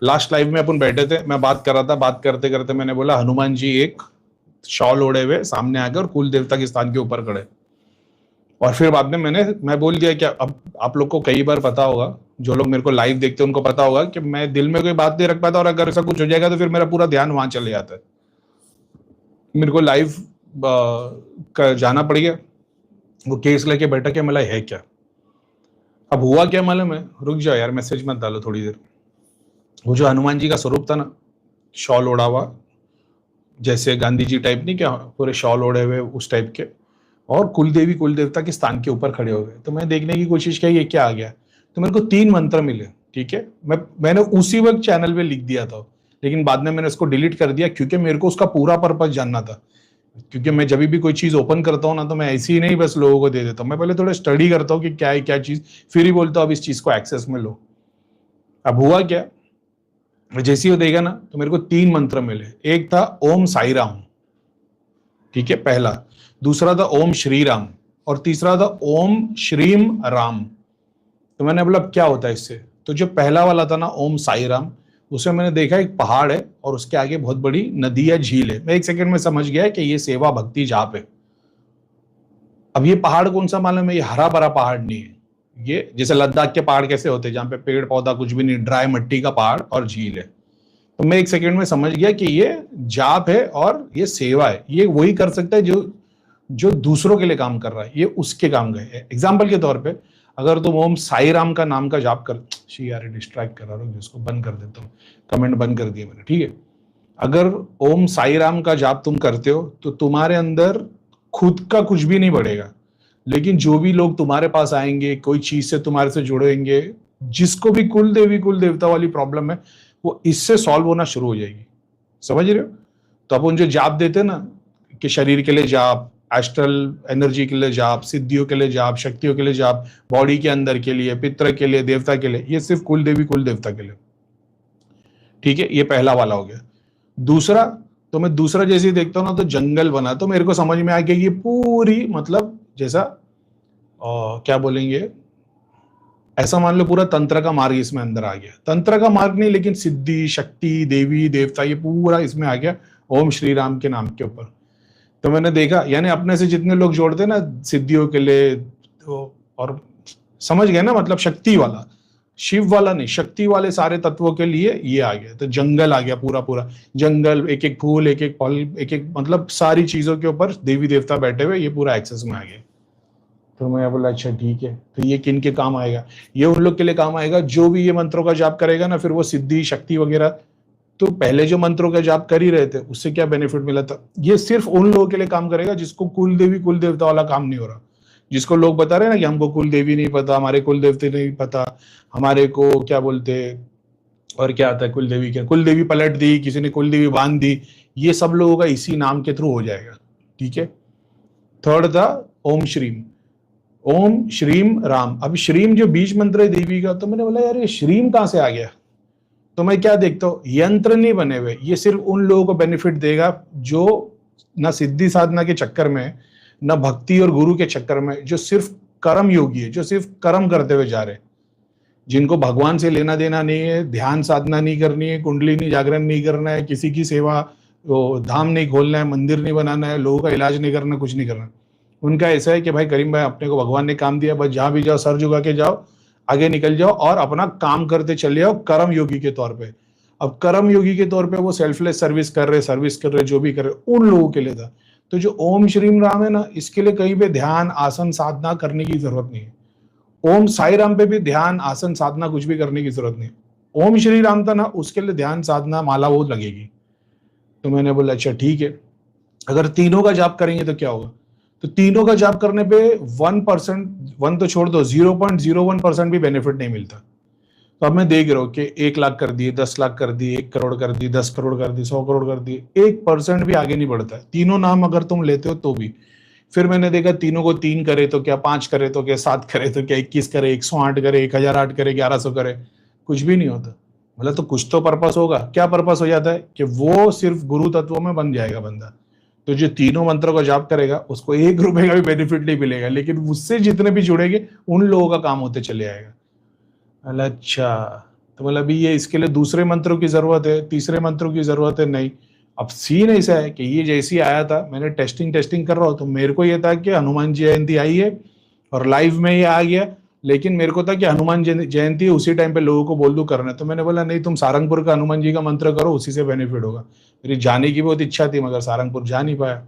Last live में अपन बैठे थे, मैं बात कर रहा था, बात करते करते मैंने बोला हनुमान जी एक शॉल ओढ़े हुए सामने आकर कुल देवता के स्थान के ऊपर खड़े। और फिर बाद में मैं बोल दिया कि अब आप लोग को कई बार पता होगा, जो लोग मेरे को लाइव देखते हैं उनको पता होगा कि मैं दिल में कोई बात नहीं रख पाता, और अगर ऐसा कुछ हो जाएगा तो फिर मेरा पूरा ध्यान वहां चले जाता है। मेरे को लाइव जाना पड़ गया, वो केस लेके बैठा के मला है क्या। अब हुआ क्या मालूम है, रुक जाओ यार, मैसेज मत डालो थोड़ी देर। वो जो हनुमान जी का स्वरूप था ना, शॉल ओढ़ा हुआ, जैसे गांधी जी टाइप नहीं क्या, पूरे शॉल ओढ़े हुए उस टाइप के, और कुलदेवी कुल देवता के स्थान के ऊपर खड़े हो गए। तो मैं देखने की कोशिश की ये क्या आ गया, तो मेरे को 3 मंत्र मिले। ठीक है, मैंने उसी वक्त चैनल पे लिख दिया था, लेकिन बाद में मैंने उसको डिलीट कर दिया, क्योंकि मेरे को उसका पूरा पर्पस जानना था। क्योंकि मैं जब भी कोई चीज ओपन करता हूँ ना, तो मैं ऐसी ही नहीं बस लोगों को दे देता हूँ, मैं पहले थोड़ा स्टडी करता हूँ कि क्या है क्या चीज, फिर ही बोलता हूँ अब इस चीज को एक्सेस में लो। अब हुआ क्या, जैसे ही वो देगा ना तो मेरे को 3 मंत्र मिले। एक था ओम साई राम, ठीक है पहला, दूसरा था ओम श्री राम, और तीसरा था ओम श्रीम राम। तो मैंने बोला क्या होता है इससे, तो जो पहला वाला था ना ओम साई राम, उसमें मैंने देखा एक पहाड़ है और उसके आगे बहुत बड़ी नदी या झील है। मैं 1 सेकंड में समझ गया कि ये सेवा भक्ति जाप है। अब ये पहाड़ कौन सा मालूम है, ये हरा भरा पहाड़ नहीं है, ये जैसे लद्दाख के पहाड़ कैसे होते हैं जहां पे पेड़ पौधा कुछ भी नहीं, ड्राई मिट्टी का पहाड़ और झील है। तो मैं 1 सेकंड में समझ गया कि ये जाप है और ये सेवा है। ये वही कर सकता है जो दूसरों के लिए काम कर रहा है, ये उसके काम गए। एग्जाम्पल के तौर पे अगर तुम ओम साई राम का नाम का जाप कर, यार डिस्ट्रैक्ट कर रहा हूँ, इसको बंद कर देता हूँ, कमेंट बंद कर दिया मैंने, ठीक है। अगर ओम साई राम का जाप तुम करते हो तो तुम्हारे अंदर खुद का कुछ भी नहीं बढ़ेगा, लेकिन जो भी लोग तुम्हारे पास आएंगे, कोई चीज से तुम्हारे से जुड़ेंगे, जिसको भी कुल देवी कुल देवता वाली प्रॉब्लम है, वो इससे सॉल्व होना शुरू हो जाएगी। समझ रहे हो। तो अपन जो जाप देते हैं ना, कि शरीर के लिए जाप, एस्ट्रल एनर्जी के लिए जाप, सिद्धियों के लिए जाप, शक्तियों के लिए जाप, बॉडी के अंदर के लिए, पितर के लिए, देवता के लिए, ये सिर्फ कुल देवी कुल देवता के लिए। ठीक है, ये पहला वाला हो गया। दूसरा, तो मैं दूसरा जैसे ही देखता हूँ ना, तो जंगल बना, तो मेरे को समझ में आ गया ये पूरी मतलब जैसा क्या बोलेंगे, ऐसा मान लो पूरा तंत्र का मार्ग इसमें अंदर आ गया। तंत्र का मार्ग नहीं, लेकिन सिद्धि शक्ति देवी देवता ये पूरा इसमें आ गया ओम श्री राम के नाम के ऊपर। तो मैंने देखा, यानी अपने से जितने लोग जोड़ते हैं ना सिद्धियों के लिए, तो और समझ गए ना, मतलब शक्ति वाला, शिव वाला नहीं, शक्ति वाले सारे तत्वों के लिए ये आ गया। तो जंगल आ गया, पूरा पूरा जंगल, एक एक फूल, एक एक फल, एक एक मतलब सारी चीजों के ऊपर देवी देवता बैठे हुए, ये पूरा एक्सेस में आ गया। तो मैं बोला अच्छा ठीक है, तो ये किन के काम आएगा, ये उन लोग के लिए काम आएगा जो भी ये मंत्रों का जाप करेगा ना, फिर वो सिद्धि शक्ति वगैरह। तो पहले जो मंत्रों का जाप कर ही रहे थे, उससे क्या बेनिफिट मिला था, ये सिर्फ उन लोगों के लिए काम करेगा जिसको कुल देवी कुल देवता वाला काम नहीं हो रहा। जिसको लोग बता रहे हैं ना कि हमको कुल देवी नहीं पता, हमारे कुल देवते नहीं पता, हमारे को क्या बोलते, और क्या आता है कुल देवी, क्या कुल देवी पलट दी, किसी ने कुल देवी बांध दी, ये सब लोगों का इसी नाम के थ्रू हो जाएगा। ठीक है। थर्ड था ओम श्रीम, ओम श्रीम राम। अब श्रीम जो बीज मंत्र है देवी का, तो मैंने बोला यार ये श्रीम कहां से आ गया। तो मैं क्या देखता हूं, यंत्र नहीं बने हुए, ये सिर्फ उन लोगों को बेनिफिट देगा जो ना सिद्धि साधना के चक्कर में, ना भक्ति और गुरु के चक्कर में, जो सिर्फ कर्म योगी है, जो सिर्फ कर्म करते हुए जा रहे, जिनको भगवान से लेना देना नहीं है, ध्यान साधना नहीं करनी है, कुंडली नहीं जागरण नहीं करना है, किसी की सेवा, धाम नहीं खोलना है, मंदिर नहीं बनाना है, लोगों का इलाज नहीं करना, कुछ नहीं करना। उनका ऐसा है कि भाई करीम भाई अपने को भगवान ने काम दिया, बस जहां भी जाओ सर झुका के जाओ, आगे निकल जाओ और अपना काम करते चले जाओ, कर्म योगी के तौर पे। अब कर्म योगी के तौर पे वो सेल्फलेस सर्विस कर रहे, जो भी कर रहे, उन लोगों के लिए था। तो जो ओम श्रीम राम है ना, इसके लिए कहीं पे ध्यान आसन साधना करने की जरूरत नहीं है। ओम साई राम पे भी ध्यान आसन साधना कुछ भी करने की जरूरत नहीं। ओम श्री राम था ना, उसके लिए ध्यान साधना माला वो लगेगी। तो मैंने बोला अच्छा ठीक है, अगर तीनों का जाप करेंगे तो क्या होगा। तो तीनों का जाप करने पे 1%, 1 तो छोड़ दो, 0.01% भी बेनिफिट नहीं मिलता। तो अब मैं देख रहा हूँ कि 1 लाख कर दिए, 10 लाख कर दिए, 1 करोड़ कर दिए, 10 करोड़ कर दिए, 100 करोड़ कर दिए, 1% भी आगे नहीं बढ़ता। तीनों नाम अगर तुम लेते हो तो भी। फिर मैंने देखा तीनों को 3 करे तो क्या, 5 करे तो क्या, 7 करे तो क्या, 21 करे, 108 करे, 1008 करे, 1100 करे, कुछ भी नहीं होता। मतलब तो कुछ तो पर्पस होगा। क्या पर्पस हो जाता है कि वो सिर्फ गुरु तत्वों में बन जाएगा बंदा। तो जो तीनों मंत्रों का जाप करेगा उसको 1 रुपए का भी बेनिफिट नहीं मिलेगा, लेकिन उससे जितने भी जुड़ेंगे उन लोगों का काम होते चले आएगा। अच्छा, तो बोला अभी ये इसके लिए दूसरे मंत्रों की जरूरत है, तीसरे मंत्रों की जरूरत है, नहीं। अब सीन ऐसा है कि ये जैसे ही आया था, मैंने टेस्टिंग कर रहा हूँ, तो मेरे को ये था कि हनुमान जयंती आई है और लाइव में ये आ गया, लेकिन मेरे को था कि हनुमान जयंती उसी टाइम पे लोगों को बोल दूं करना। तो मैंने बोला नहीं, तुम सारंगपुर का हनुमान जी का मंत्र करो, उसी से बेनिफिट होगा। मेरी जाने की बहुत इच्छा थी, मगर सारंगपुर जा नहीं पाया।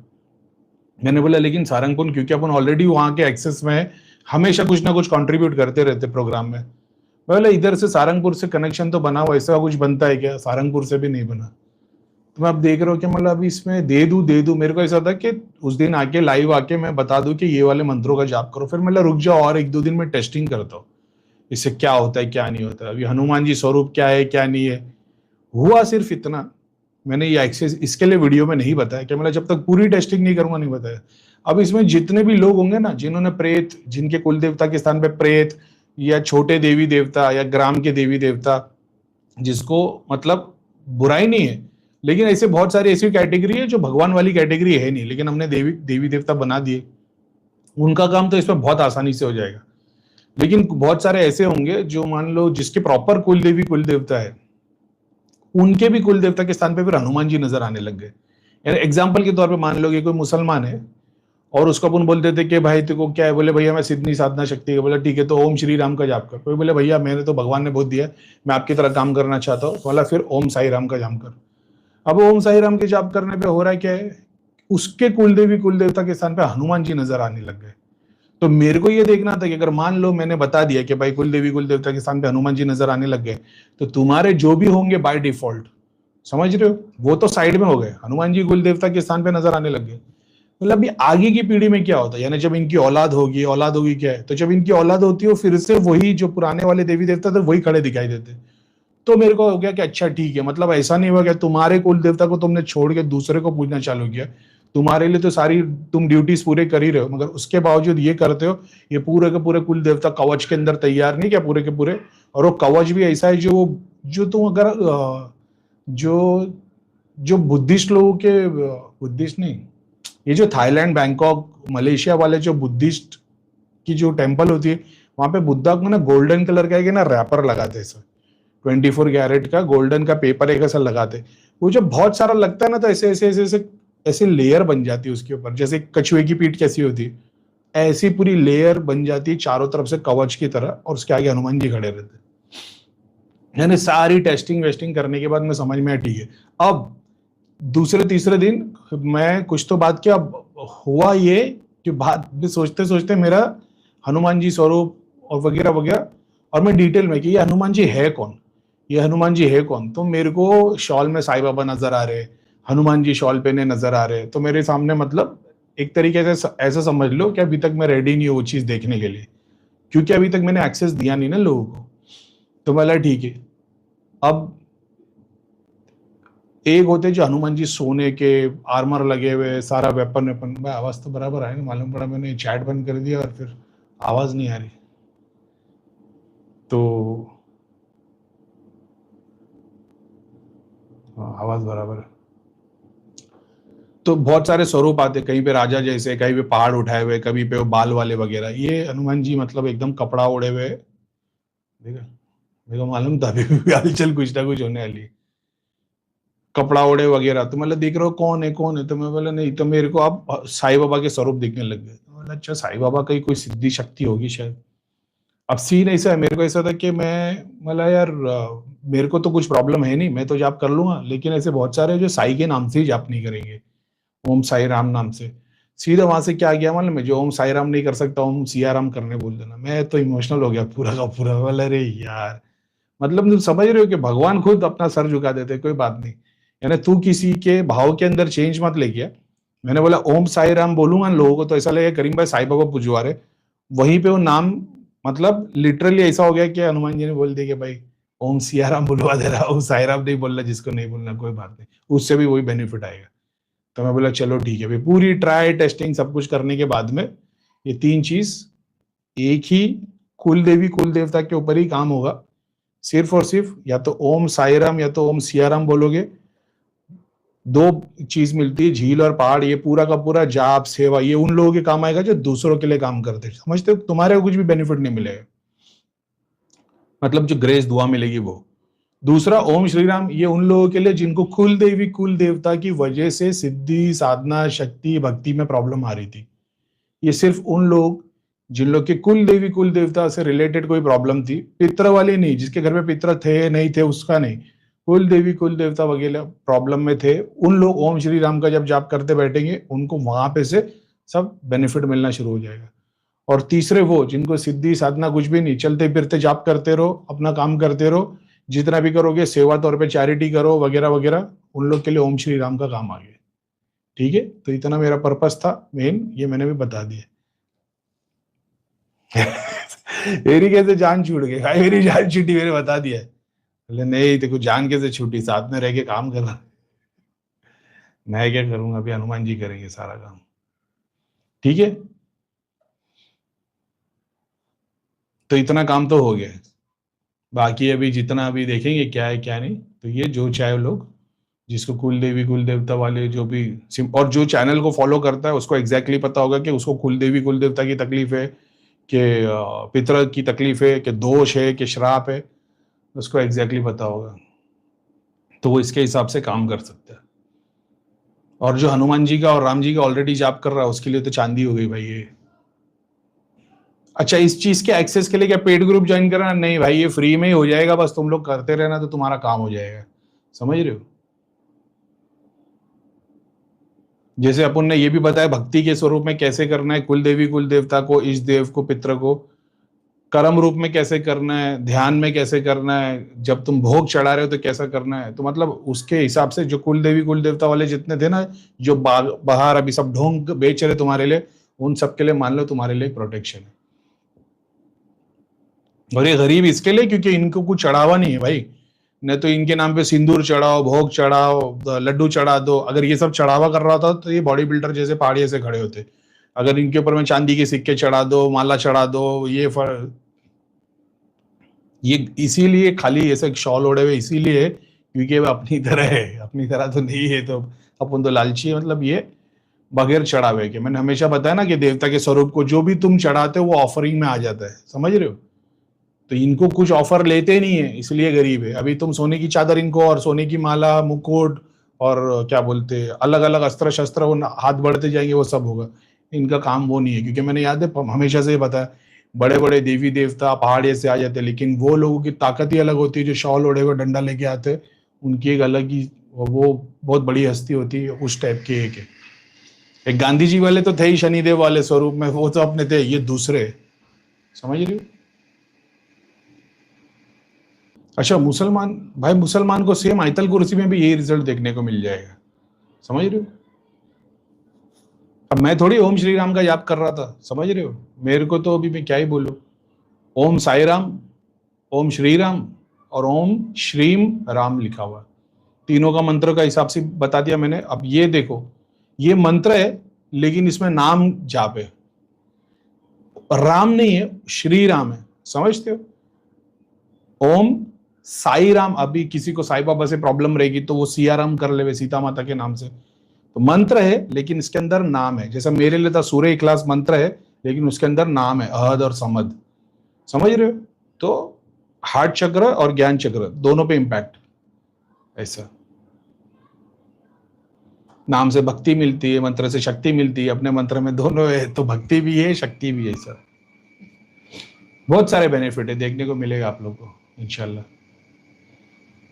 मैंने बोला लेकिन सारंगपुर, क्योंकि अपन ऑलरेडी वहां के एक्सेस में है, हमेशा कुछ ना कुछ कंट्रीब्यूट करते रहते प्रोग्राम में। बोला इधर से सारंगपुर से कनेक्शन तो बना हुआ, ऐसा कुछ बनता है क्या? सारंगपुर से भी नहीं बना। तो मैं अब देख रहा हूँ कि मतलब अभी इसमें दे दूं। मेरे को ऐसा था कि उस दिन आके लाइव आके मैं बता दूं कि ये वाले मंत्रों का जाप करो, फिर मतलब रुक जाओ और 1-2 दिन में टेस्टिंग करता हूँ इससे क्या होता है क्या नहीं होता। अभी हनुमान जी स्वरूप क्या है क्या नहीं है, हुआ सिर्फ इतना। मैंने ये एक्सेस इसके लिए वीडियो में नहीं बताया कि मतलब जब तक पूरी टेस्टिंग नहीं करूंगा नहीं बताया। अब इसमें जितने भी लोग होंगे ना, जिन्होंने प्रेत, जिनके कुल देवता के स्थान पे प्रेत या छोटे देवी देवता या ग्राम के देवी देवता, जिसको मतलब बुराई नहीं है, लेकिन ऐसे बहुत सारी ऐसी कैटेगरी है जो भगवान वाली कैटेगरी है नहीं, लेकिन हमने देवी देवी देवता बना दिए, उनका काम तो इसमें बहुत आसानी से हो जाएगा। लेकिन बहुत सारे ऐसे होंगे जो मान लो जिसके प्रॉपर कुल देवी कुल देवता है, उनके भी कुल देवता के स्थान पे फिर हनुमान जी नजर आने लग गए। यानी एग्जाम्पल के तौर पे मान लो कि कोई मुसलमान है और उसको अपन बोलते थे कि भाई तेको क्या है, बोले भैया मैं सिद्धि साधना शक्ति है। बोला ठीक है, तो ओम श्री राम का जाप कर। कोई बोले भैया मैंने तो भगवान ने बहुत दिया, मैं आपकी तरह काम करना चाहता हूँ। बोला फिर ओम साई राम का जाप कर। अब ओम साई राम के जाप करने पे हो रहा है क्या है, उसके कुलदेवी कुल देवता के स्थान पे हनुमान जी नजर आने लग गए। तो मेरे को ये देखना था कि अगर मान लो मैंने बता दिया कि भाई कुल देवी कुल देवता के स्थान पे हनुमान जी नजर आने लग गए, तो तुम्हारे जो भी होंगे बाय डिफॉल्ट, समझ रहे हो, वो तो साइड में हो गए, हनुमान जी कुल देवता के स्थान पे नजर आने लग गए। मतलब ये आगे की पीढ़ी में क्या होता है, यानी जब इनकी औलाद होगी क्या है, तो जब इनकी औलाद होती है फिर से वही जो पुराने वाले देवी देवता थे वही खड़े दिखाई देते। तो मेरे को हो गया कि अच्छा ठीक है, मतलब ऐसा नहीं हुआ कि तुम्हारे कुल देवता को तुमने छोड़ के दूसरे को पूजना चालू किया। तुम्हारे लिए तो सारी तुम ड्यूटीज पूरे कर ही रहे हो, मगर उसके बावजूद ये करते हो, ये पूरे के पूरे कुल देवता कवच के अंदर तैयार नहीं क्या पूरे के पूरे। और वो कवच भी ऐसा है जो तुम अगर जो जो बुद्धिस्ट लोगों के, बुद्धिस्ट नहीं, ये जो थाईलैंड बैंकॉक मलेशिया वाले जो बुद्धिस्ट की जो टेम्पल होती है, वहां पे बुद्धा को ना गोल्डन कलर का ना रैपर लगाते हैं, 24 कैरेट का गोल्डन का पेपर एक ऐसा लगाते। वो जब बहुत सारा लगता है ना, तो ऐसे ऐसे ऐसे ऐसे ऐसे लेयर बन जाती है उसके ऊपर, जैसे कछुए की पीठ कैसी होती है, ऐसी पूरी लेयर बन जाती है चारों तरफ से कवच की तरह, और उसके आगे हनुमान जी खड़े रहते। यानी सारी टेस्टिंग वेस्टिंग करने के बाद मैं समझ में आया ठीक है। अब दूसरे तीसरे दिन मैं कुछ तो बात किया, हुआ ये कि बात भी सोचते सोचते मेरा हनुमान जी स्वरूप और वगैरह वगैरह, और मैं डिटेल में कि ये हनुमान जी है कौन, ये हनुमान जी है कौन। तो मेरे को शॉल में साईं बाबा नजर आ रहे, हनुमान जी शॉल पहने नजर आ रहे, तो मेरे सामने मतलब एक तरीके से ऐसा समझ लो कि अभी तक मैं रेडी नहीं हूँ वो चीज देखने के लिए, क्योंकि अभी तक मैंने एक्सेस दिया नहीं ना लोगों को। तो बोला ठीक है। अब एक होते जो हनुमान जी सोने के आर्मर लगे हुए, सारा वेपन वेपन, भाई आवाज तो बराबर आए ना, मालूम पड़ा मैंने चैट बंद कर दिया और फिर आवाज नहीं आ रही। तो हाँ, आवाज बराबर है। तो बहुत सारे स्वरूप आते, कहीं पे राजा जैसे, कहीं पे पहाड़ उठाए हुए, कभी पे वो बाल वाले वगैरह। ये हनुमान जी मतलब एकदम कपड़ा ओढ़े हुए, देखा, मेरे को मालूम था अभी भी हलचल कुछ ना कुछ होने वाली है। कपड़ा ओढ़े वगैरह, तो मतलब देख रहे हो कौन है कौन है। तो मैं बोला नहीं, तो मेरे को अब साईं बाबा के स्वरूप दिखने लग गए। तो बोला अच्छा साईं बाबा की कोई सिद्धि शक्ति होगी शायद। अब सीन ऐसा है, मेरे को ऐसा था कि मैं मतलब यार मेरे को तो कुछ प्रॉब्लम है नहीं, मैं तो जाप कर लूंगा, लेकिन ऐसे बहुत सारे जो साई के नाम से ही जाप नहीं करेंगे, ओम साई राम नाम से। सीधा वहां से क्या गया मालूम है, जो ओम साई राम नहीं कर सकता ओम सिया राम करने बोल देना। मैं तो इमोशनल हो गया पूरा का पूरा, बोला अरे यार, मतलब तुम समझ रहे हो कि भगवान खुद अपना सर झुका देते, कोई बात नहीं, यानी तू किसी के भाव के अंदर चेंज मत लेके आ। मैंने बोला ओम साई राम बोलूंगा लोगों को तो ऐसा लगेगा करीम भाई साईं बाबा पुजवा रहे, वहीं पे वो नाम मतलब लिटरली ऐसा हो गया कि हनुमान जी ने बोल दिया कि भाई ओम सिया राम बुलवा दे रहा, ओम साई राम नहीं बोल रहा, जिसको नहीं बोलना कोई बात नहीं, उससे भी वही बेनिफिट आएगा। तो मैं बोला चलो ठीक है भाई, पूरी ट्राई टेस्टिंग सब कुछ करने के बाद में ये 3 चीज एक ही कुल देवी कुल देवता के ऊपर ही काम होगा, सिर्फ और सिर्फ या तो ओम साई राम या तो ओम सिया राम बोलोगे, 2 चीज मिलती है, झील और पहाड़। ये पूरा का पूरा जाप सेवा ये उन लोगों के काम आएगा जो दूसरों के लिए काम करते हैं, समझते हो, तुम्हारे को कुछ भी बेनिफिट नहीं मिलेगा, मतलब जो ग्रेस दुआ मिलेगी वो। दूसरा ओम श्री राम, ये उन लोगों के लिए जिनको कुल देवी कुल देवता की वजह से सिद्धि साधना शक्ति भक्ति में प्रॉब्लम आ रही थी। ये सिर्फ उन लोग जिन लोग के कुल देवी कुल देवता से रिलेटेड कोई प्रॉब्लम थी, पितर वाले नहीं, जिसके घर में पितर थे नहीं थे उसका नहीं, कुल देवी कुल देवता वगैरह प्रॉब्लम में थे, उन लोग ओम श्री राम का जब जाप करते बैठेंगे उनको वहां पे से सब बेनिफिट मिलना शुरू हो जाएगा। और तीसरे वो जिनको सिद्धि साधना कुछ भी नहीं, चलते फिरते जाप करते रहो, अपना काम करते रहो, जितना भी करोगे सेवा तौर पे चैरिटी करो वगैरह वगैरह, उन लोग के लिए ओम श्री राम का काम आ गया। ठीक है, तो इतना मेरा पर्पस था मेन, ये मैंने भी बता दिया। मेरी कैसे जान छूट गई भाई, मेरी जान छूटी मैंने बता दिया। बोले नहीं देखो जान कैसे छूटी, साथ में रह के काम कर रहा। मैं क्या करूंगा, अभी हनुमान जी करेंगे सारा काम। ठीक है, तो इतना काम तो हो गया। बाकी अभी जितना अभी देखेंगे क्या है क्या नहीं, तो ये जो चाहे लोग जिसको कुल देवी कुल देवता वाले जो भी और जो चैनल को फॉलो करता है उसको एग्जैक्टली पता होगा कि उसको कुल देवी कुल देवता की तकलीफ है कि पितर की तकलीफ है कि दोष है कि श्राप है, उसको एग्जैक्टली पता होगा, तो वो इसके हिसाब से काम कर सकता है। और जो हनुमान जी का और राम जी का ऑलरेडी जाप कर रहा है उसके लिए तो चांदी हो गई भाई ये। अच्छा, इस चीज के एक्सेस के लिए क्या पेड ग्रुप ज्वाइन करना? नहीं भाई, ये फ्री में ही हो जाएगा, बस तुम लोग करते रहना तो तुम्हारा काम हो जाएगा। समझ रहे हो? जैसे अपन ने ये भी बताया भक्ति के स्वरूप में कैसे करना है, कुल देवी कुल देवता को, इष्ट देव को, पितृ को, कर्म रूप में कैसे करना है, ध्यान में कैसे करना है, जब तुम भोग चढ़ा रहे हो तो कैसा करना है। तो मतलब उसके हिसाब से जो कुल देवी कुल देवता वाले जितने थे ना, जो बाहर अभी सब ढोंग बेच रहे तुम्हारे लिए, उन सब के लिए मान लो तुम्हारे लिए प्रोटेक्शन है। और ये गरीब इसके लिए क्योंकि इनको कुछ चढ़ावा नहीं है भाई, नहीं तो इनके नाम पे सिंदूर चढ़ाओ, भोग चढ़ाओ, लड्डू चढ़ा दो। अगर ये सब चढ़ावा कर रहा था तो ये बॉडी बिल्डर जैसे पहाड़ी से खड़े होते। अगर इनके ऊपर में चांदी के सिक्के चढ़ा दो, माला चढ़ा दो, ये इसीलिए खाली ऐसे शॉल ओढ़े हुए इसीलिए है क्योंकि वो अपनी तरह है, अपनी तरह तो नहीं है, तो अपन तो लालची है। मतलब ये बगैर चढ़ावे के, मैंने हमेशा बताया ना कि देवता के स्वरूप को जो भी तुम चढ़ाते हो वो ऑफरिंग में आ जाता है। समझ रहे हो? तो इनको कुछ ऑफर लेते नहीं है इसलिए गरीब है। अभी तुम सोने की चादर इनको और सोने की माला मुकुट और क्या बोलते अलग अलग अस्त्र शस्त्र वो हाथ बढ़ते जाएंगे, वो सब होगा। इनका काम वो नहीं है, क्योंकि मैंने याद है हमेशा से बताया, बड़े बड़े देवी देवता पहाड़ से आ जाते हैं, लेकिन वो लोगों की ताकत ही अलग होती है जो शॉल ओढ़े हुए डंडा लेके आते हैं। उनकी एक अलग ही वो बहुत बड़ी हस्ती होती है, उस टाइप के एक गांधी जी वाले तो थे ही शनिदेव वाले स्वरूप में, वो तो अपने थे, ये दूसरे। समझ रही हो? अच्छा, मुसलमान भाई, मुसलमान को सेम आयतल कुर्सी में भी यही रिजल्ट देखने को मिल जाएगा। समझ रहे हो? अब मैं थोड़ी ओम श्री राम का याद कर रहा था, समझ रहे हो? मेरे को तो अभी मैं क्या ही बोलूं, ओम साई राम, ओम श्री राम और ओम श्रीम राम लिखा हुआ, तीनों का मंत्र का हिसाब से बता दिया मैंने। अब ये देखो, ये मंत्र है लेकिन इसमें नाम जाप है, राम नहीं है, श्री राम है। समझते हो? ओम साई राम, अभी किसी को साई बाबा से प्रॉब्लम रहेगी तो वो सिया राम कर ले, सीता माता के नाम से। तो मंत्र है लेकिन इसके अंदर नाम है, जैसा मेरे लिए था सूर्य इखलास मंत्र है लेकिन उसके अंदर नाम है अहद और समद। समझ रहे हो? तो हार्ट चक्र और ज्ञान चक्र दोनों पे इंपैक्ट। ऐसा नाम से भक्ति मिलती है, मंत्र से शक्ति मिलती है, अपने मंत्र में दोनों है, तो भक्ति भी है शक्ति भी है। सर बहुत सारे बेनिफिट है, देखने को मिलेगा आप लोग को इंशाल्लाह।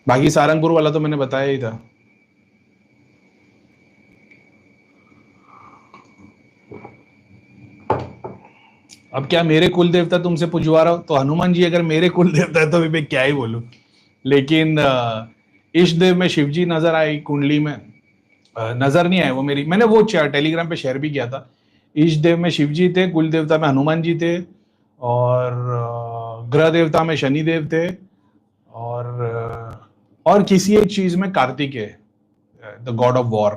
बाकी सारंगपुर वाला तो मैंने बताया ही था। अब क्या मेरे कुल देवता तुमसे पुजवा रहा हो, तो हनुमान जी अगर मेरे कुल देवता है तो भी मैं क्या ही बोलूं। लेकिन इष्ट देव में शिव जी नजर आए कुंडली में, नजर नहीं आए वो मेरी, मैंने वो टेलीग्राम पे शेयर भी किया था। इष्ट देव में शिव जी थे, कुल देवता में हनुमान जी थे, और ग्रह देवता में शनि देव थे, और किसी एक चीज में कार्तिक है, द गॉड ऑफ वॉर।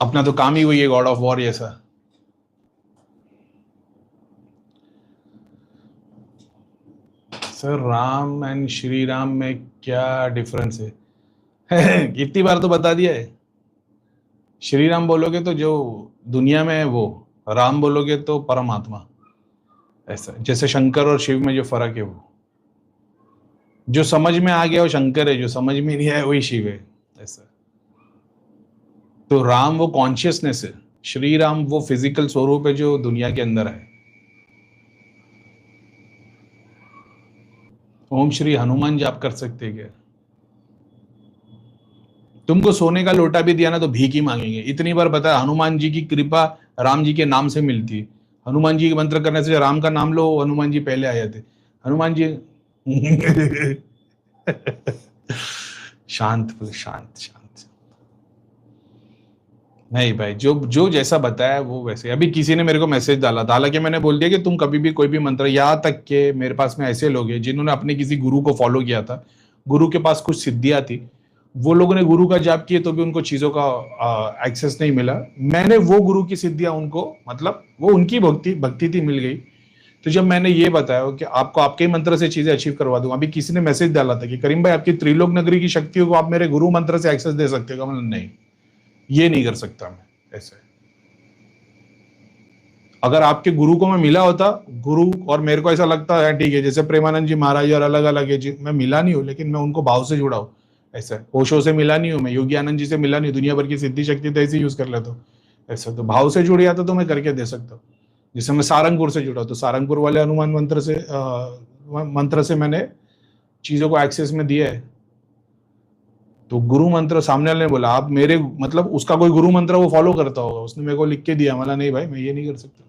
अपना तो काम ही वही है, गॉड ऑफ वॉर जैसा। सर राम एंड श्री राम में क्या डिफरेंस है? कितनी बार तो बता दिया है। श्री राम बोलोगे तो जो दुनिया में है वो, राम बोलोगे तो परमात्मा। ऐसा जैसे शंकर और शिव में जो फर्क है वो। जो समझ में आ गया वो शंकर है, जो समझ में नहीं आया वही शिव है, ऐसा। तो राम वो कॉन्शियसनेस है, श्री राम वो फिजिकल स्वरूप है जो दुनिया के अंदर है। ओम श्री हनुमान जी आप कर सकते हैं क्या? तुमको सोने का लोटा भी दिया ना तो भीख ही मांगेंगे। इतनी बार बताया, हनुमान जी की कृपा राम जी के नाम से मिलती है। हनुमान जी के मंत्र करने से राम का नाम लो, हनुमान जी पहले आए थे। हनुमान जी शांत शांत शांत। नहीं भाई, जो जो जैसा बताया वो वैसे। अभी किसी ने मेरे को मैसेज डाला था, हालांकि मैंने बोल दिया कि तुम कभी भी कोई भी मंत्र, यहाँ तक के मेरे पास में ऐसे लोग हैं जिन्होंने अपने किसी गुरु को फॉलो किया था, गुरु के पास कुछ सिद्धियां थी, वो लोगों ने गुरु का जाप किए तो भी उनको चीजों का एक्सेस नहीं मिला। मैंने वो गुरु की सिद्धियां उनको, मतलब वो उनकी भक्ति भक्ति थी, मिल गई। तो जब मैंने ये बताया कि आपको आपके ही मंत्र से चीजें अचीव करवा दूं, अभी किसी ने मैसेज डाला था कि करीम भाई आपकी त्रिलोक नगरी की शक्तियों को आप मेरे गुरु मंत्र से एक्सेस दे सकते हो? मतलब नहीं, ये नहीं कर सकता मैं ऐसे। अगर आपके गुरु को मैं मिला होता, गुरु और मेरे को ऐसा लगता है ठीक है, जैसे प्रेमानंद जी महाराज और अलग अलग है जी, मैं मिला नहीं हूं, लेकिन मैं उनको भाव से जुड़ा हूं। ऐसा ओशो से मिला नहीं हूं, मैं योगी आनंद जी से मिला नहीं, दुनिया भर की सिद्धि शक्ति तो ऐसे यूज कर लेता हूँ। ऐसा तो भाव से जुड़ जाता तो मैं करके दे सकता हूँ। जैसे मैं सारंगपुर से जुड़ा, तो सारंगपुर वाले हनुमान मंत्र से मैंने चीजों को एक्सेस में दिया है। तो गुरु मंत्र सामने वाले ने बोला आप मेरे, मतलब उसका कोई गुरु मंत्र वो फॉलो करता होगा, उसने मेरे को लिख के दिया, मला नहीं भाई मैं ये नहीं कर सकता।